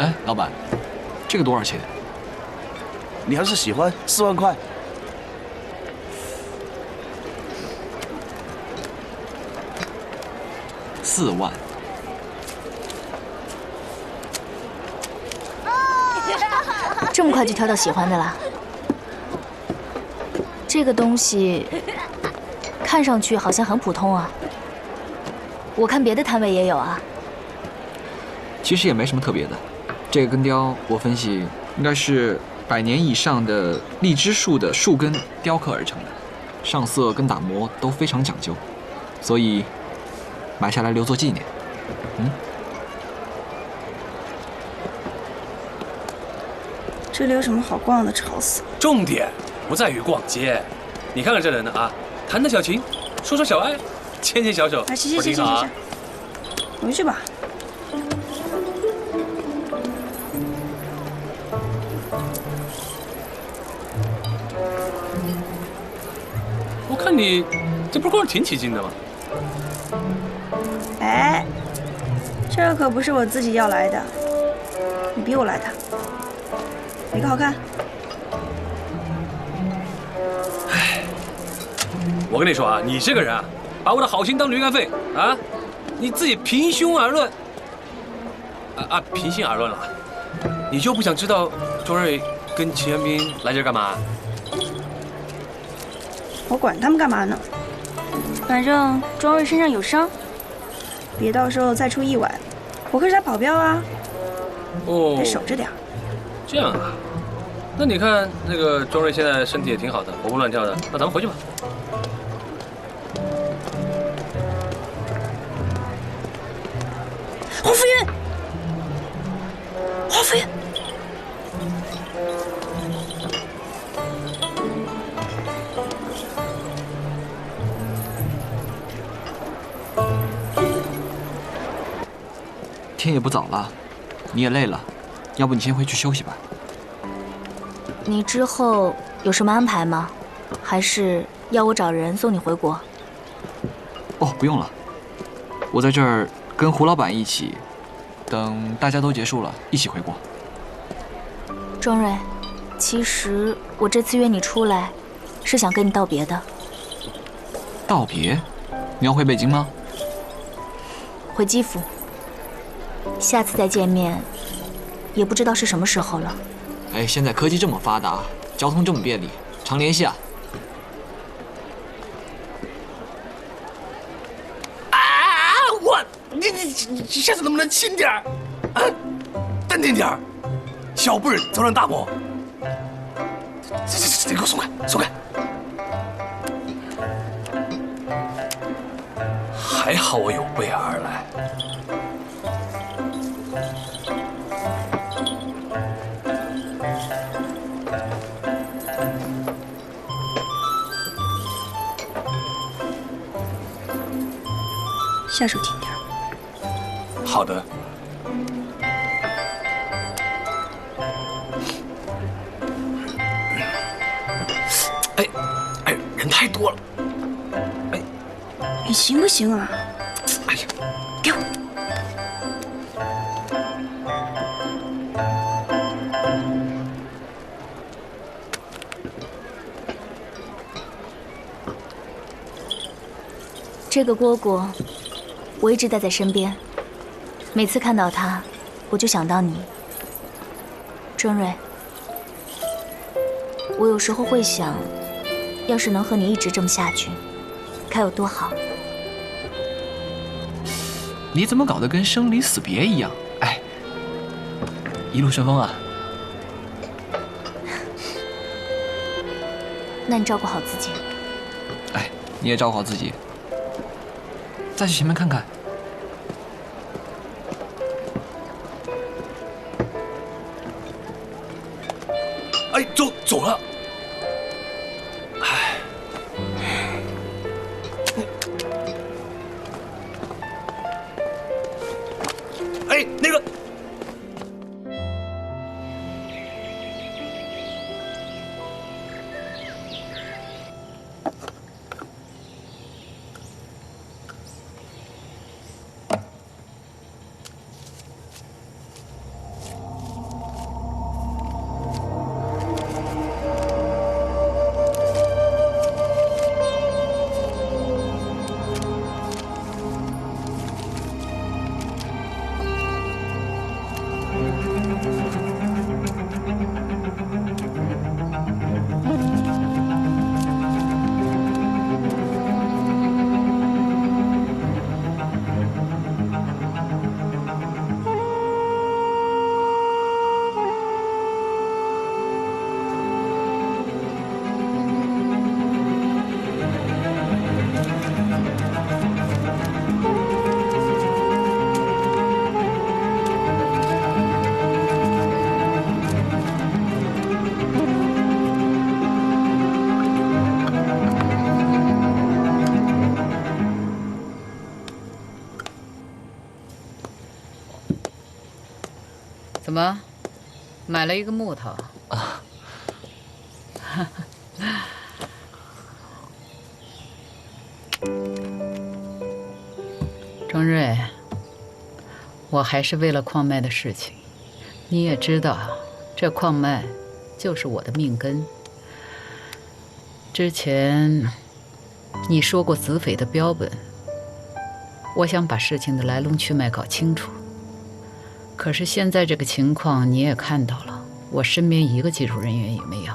哎，老板，这个多少钱？你要是喜欢，4万块。4万。这么快就挑到喜欢的了？这个东西看上去好像很普通啊。我看别的摊位也有啊。其实也没什么特别的。这个根雕，我分析应该是100年以上的荔枝树的树根雕刻而成的，上色跟打磨都非常讲究，所以买下来留作纪念。这里有什么好逛的？吵死了！重点不在于逛街，你看看这人呢啊，弹弹小琴，说说小爱，牵牵小手，哎，行，不挺好啊？回去吧。我看你这不是逛得挺起劲的吗？哎，这可不是我自己要来的，你逼我来的。哪个好看？我跟你说啊，你这个人啊，把我的好心当驴肝肺啊！你自己平心而论，平心而论了，你就不想知道周瑞跟齐元斌来这儿干嘛？我管他们干嘛呢？反正庄瑞身上有伤，别到时候再出意外。我可是他保镖啊，哦，得守着点。这样啊，那你看那个庄瑞现在身体也挺好的，活蹦乱跳的，那咱们回去吧。华夫人，华夫人，天也不早了，你也累了，要不你先回去休息吧。你之后有什么安排吗？还是要我找人送你回国？哦，不用了，我在这儿跟胡老板一起，等大家都结束了，一起回国。庄瑞，其实我这次约你出来，是想跟你道别的。道别？你要回北京吗？回基辅。下次再见面，也不知道是什么时候了。哎，现在科技这么发达，交通这么便利，常联系啊。你下次能不能轻点儿？啊，淡定点儿，小不忍则乱大谋。这给我松开，松开！还好我有备而来。下手轻点。好的。哎，人太多了。你行不行啊？哎呀，给我！这个蝈蝈，我一直带在身边，每次看到它，我就想到你，郑瑞。我有时候会想，要是能和你一直这么下去，该有多好。你怎么搞得跟生离死别一样？哎，一路顺风啊！那你照顾好自己。哎，你也照顾好自己。再去前面看看。哎，走了。哎，那个。怎么，买了一个木头？啊。钟瑞，我还是为了矿脉的事情。你也知道，这矿脉就是我的命根。之前你说过子匪的标本，我想把事情的来龙去脉搞清楚。可是现在这个情况你也看到了，我身边一个技术人员也没有，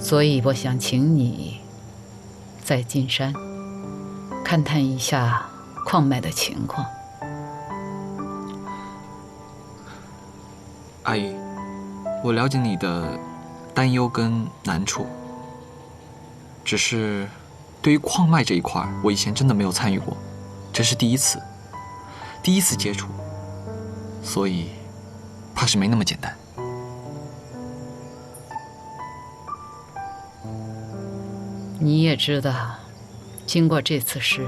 所以我想请你再进山勘探一下矿脉的情况。阿姨，我了解你的担忧跟难处，只是对于矿脉这一块，我以前真的没有参与过，这是第一次接触，所以怕是没那么简单。你也知道，经过这次事，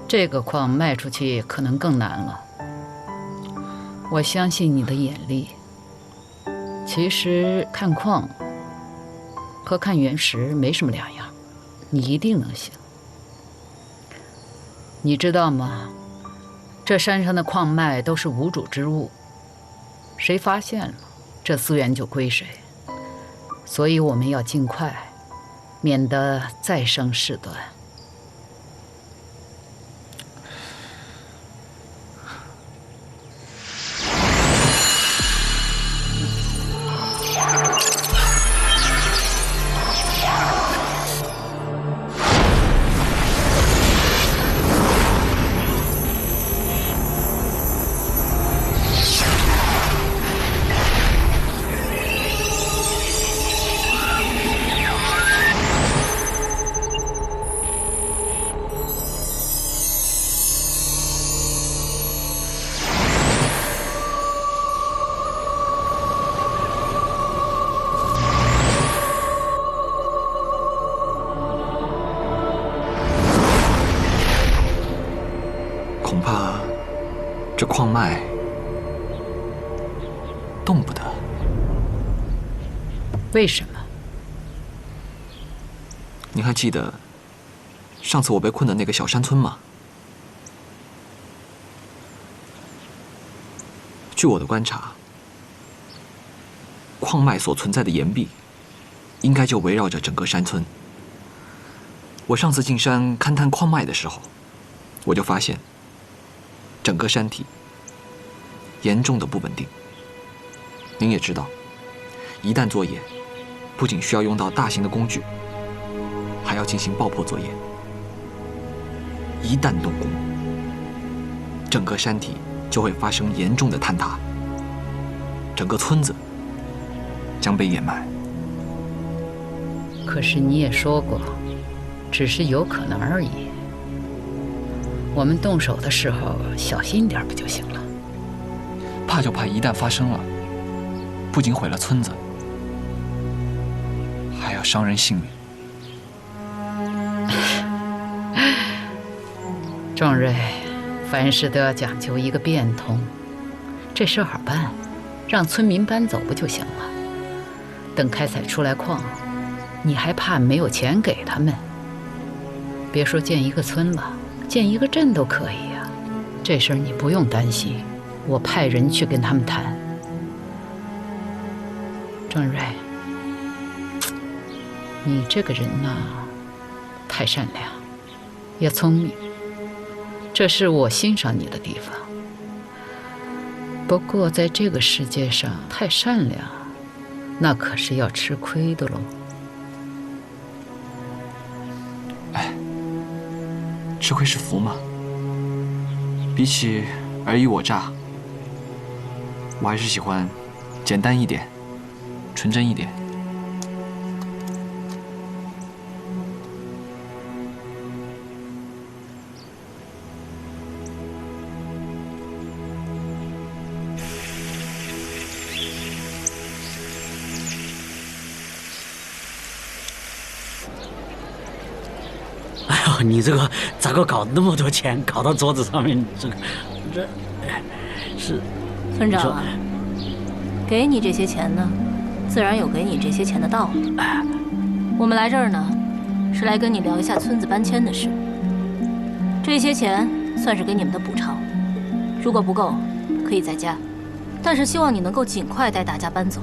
这个矿卖出去可能更难了。我相信你的眼力。其实看矿和看原石没什么两样，你一定能行。你知道吗？这山上的矿脉都是无主之物，谁发现了，这资源就归谁。所以我们要尽快，免得再生事端。恐怕这矿脉动不得。为什么？您还记得上次我被困的那个小山村吗？据我的观察，矿脉所存在的岩壁，应该就围绕着整个山村。我上次进山勘探矿脉的时候，我就发现，整个山体严重的不稳定。您也知道，一旦作业，不仅需要用到大型的工具，还要进行爆破作业。一旦动工，整个山体就会发生严重的坍塌，整个村子将被掩埋。可是你也说过，只是有可能而已。我们动手的时候小心点不就行了？怕就怕一旦发生了，不仅毁了村子，还要伤人性命。壮瑞，凡事都要讲究一个变通。这事好办，让村民搬走不就行了？等开采出来矿，你还怕没有钱给他们？别说建一个村了，建一个镇都可以呀。这事儿你不用担心，我派人去跟他们谈。壮瑞，你这个人呐，太善良，也聪明，这是我欣赏你的地方。不过在这个世界上，太善良，那可是要吃亏的喽。哎，吃亏是福嘛。比起尔虞我诈，我还是喜欢简单一点，纯真一点。哎呦，你这个咋个搞那么多钱，搞到桌子上面？这是村长啊，给你这些钱呢，自然有给你这些钱的道理。我们来这儿呢，是来跟你聊一下村子搬迁的事。这些钱算是给你们的补偿，如果不够，可以再加。但是希望你能够尽快带大家搬走。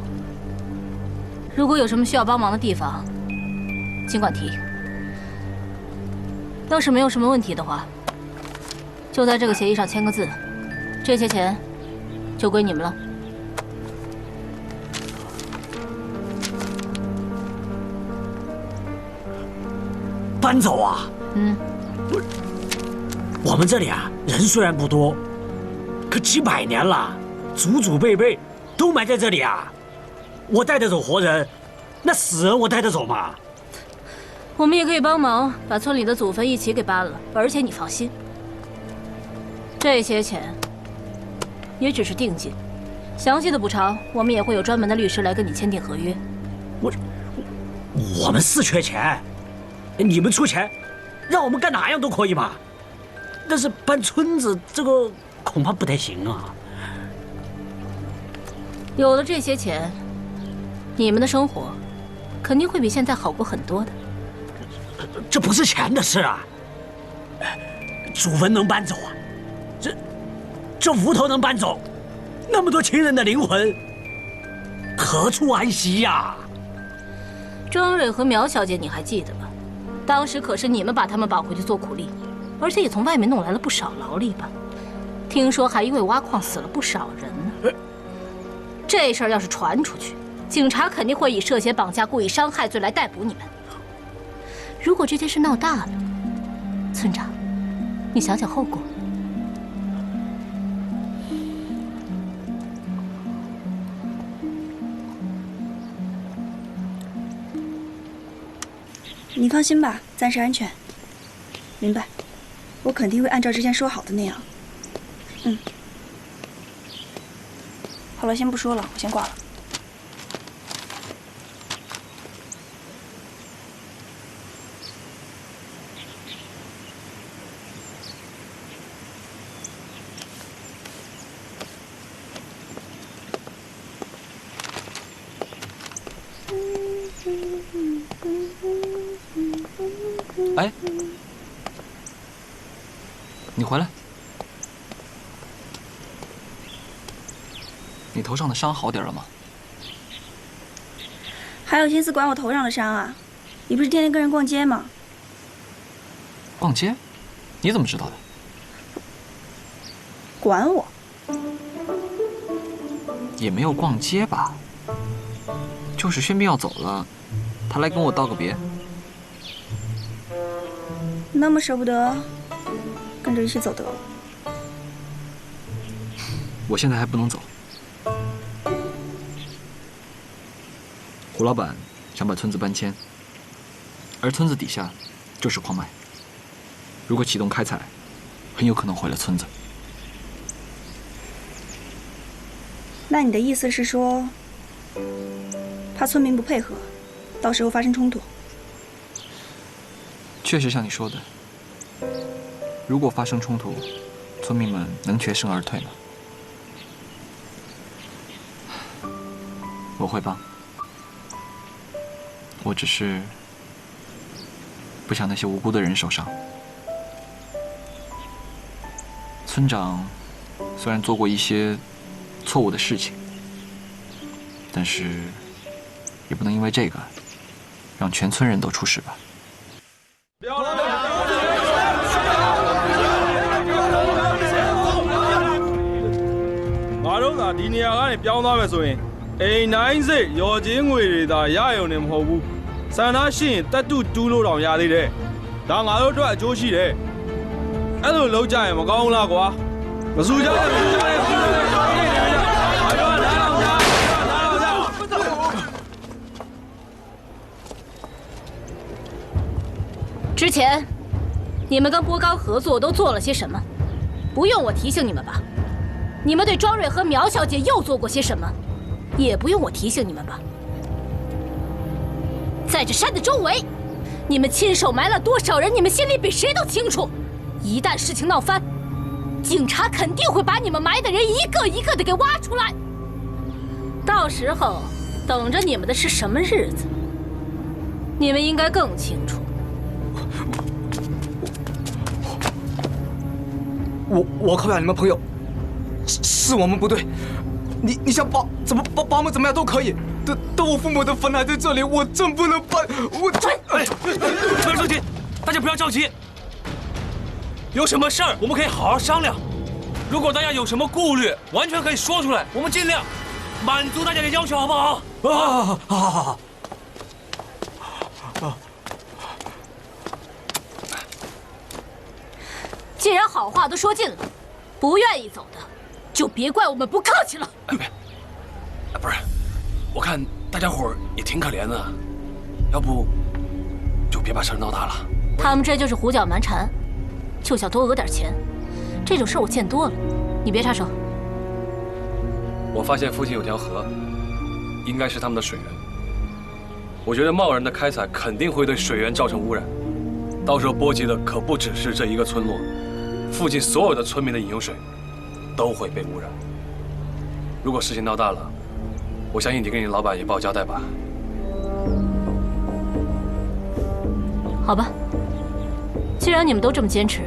如果有什么需要帮忙的地方，尽管提。要是没有什么问题的话，就在这个协议上签个字，这些钱就归你们了。搬走啊？我们这里啊，人虽然不多，可几百年了，祖祖辈辈都埋在这里啊。我带得走活人，那死人我带得走吗？我们也可以帮忙把村里的祖坟一起给搬了，而且你放心，这些钱也只是定金，详细的补偿我们也会有专门的律师来跟你签订合约。我们是缺钱，你们出钱，让我们干哪样都可以嘛。但是搬村子这个恐怕不太行啊。有了这些钱，你们的生活肯定会比现在好过很多的。这不是钱的事啊。祖坟能搬走啊？这屋头能搬走，那么多亲人的灵魂，何处安息呀？庄蕊和苗小姐，你还记得吧？当时可是你们把他们绑回去做苦力，而且也从外面弄来了不少劳力吧？听说还因为挖矿死了不少人呢。这事儿要是传出去，警察肯定会以涉嫌绑架、故意伤害罪来逮捕你们。如果这件事闹大了，村长，你想想后果。你放心吧，暂时安全。明白，我肯定会按照之前说好的那样。好了，先不说了，我先挂了。哎，你回来。你头上的伤好点了吗？还有心思管我头上的伤啊？你不是天天跟人逛街吗？逛街？你怎么知道的？管我？也没有逛街吧？就是宣斌要走了，他来跟我道个别。那么舍不得，跟着一起走得了。我现在还不能走。胡老板想把村子搬迁，而村子底下就是矿脉，如果启动开采，很有可能毁了村子。那你的意思是说，怕村民不配合，到时候发生冲突？确实像你说的，如果发生冲突，村民们能全身而退吗？我会帮，我只是不想那些无辜的人受伤。村长虽然做过一些错误的事情，但是也不能因为这个让全村人都出事吧。我တို့ကဒီနေရာကနေပြောင်းသွားမယ်ဆိုရင်အိမ်နိုင်စိတ်ရော်ချင်းငွေတွေသာရရုံနဲ့မဟုတ်ဘူးဆန္ဒရှိရင်တက်တူတူးလို့တောင်ရသေးတယ်ဒါငါတို့အတွက်အကျိုးရှိတယ်အဲ့လိုလုပ်ကြရင်မကောင်းဘူးလားကွာမစူကြနဲ့之前，你们跟波刚合作都做了些什么？不用我提醒你们吧？你们对庄蕊和苗小姐又做过些什么？也不用我提醒你们吧？在这山的周围，你们亲手埋了多少人？你们心里比谁都清楚。一旦事情闹翻，警察肯定会把你们埋的人一个一个的给挖出来。到时候等着你们的是什么日子？你们应该更清楚。我靠呀！你们朋友，是我们不对。你想把我们怎么样都可以。但我父母的坟还在这里，我真不能搬。哎，不要着急，大家不要着急。有什么事儿我们可以好好商量。如果大家有什么顾虑，完全可以说出来，我们尽量满足大家的要求，好不好？好。既然好话都说尽了，不愿意走的，就别怪我们不客气了。不是，我看大家伙儿也挺可怜的，要不就别把事儿闹大了。他们这就是胡搅蛮缠，就想多讹点钱，这种事我见多了，你别插手。我发现附近有条河，应该是他们的水源。我觉得贸然的开采肯定会对水源造成污染，到时候波及的可不只是这一个村落，附近所有的村民的饮用水都会被污染。如果事情闹大了，我相信你跟你老板也不好交代吧？好吧，既然你们都这么坚持，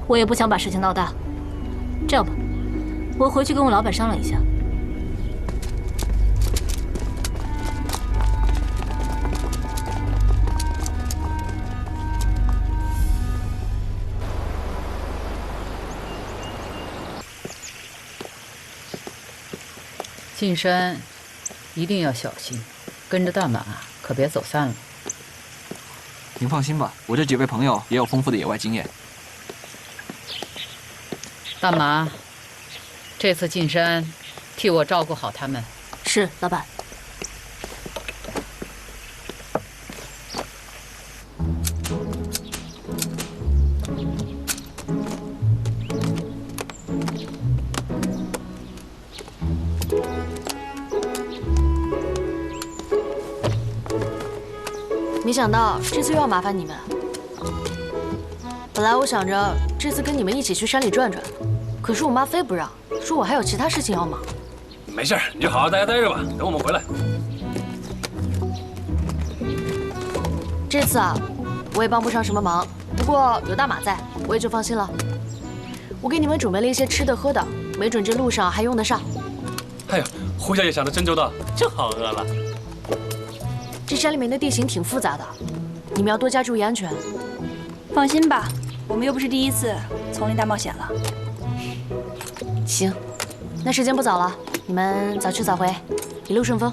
我也不想把事情闹大。这样吧，我回去跟我老板商量一下。进山一定要小心，跟着大马可别走散了。您放心吧，我这几位朋友也有丰富的野外经验。大马，这次进山，替我照顾好他们。是，老板。没想到这次又要麻烦你们。本来我想着这次跟你们一起去山里转转，可是我妈非不让，说我还有其他事情要忙。没事，你就好好在家待着吧，等我们回来。这次啊，我也帮不上什么忙，不过有大马在，我也就放心了。我给你们准备了一些吃的喝的，没准这路上还用得上。哎呀，胡小姐想得真周到，正好饿了。这山里面的地形挺复杂的，你们要多加注意安全。放心吧，我们又不是第一次丛林大冒险了。行，那时间不早了，你们早去早回，一路顺风。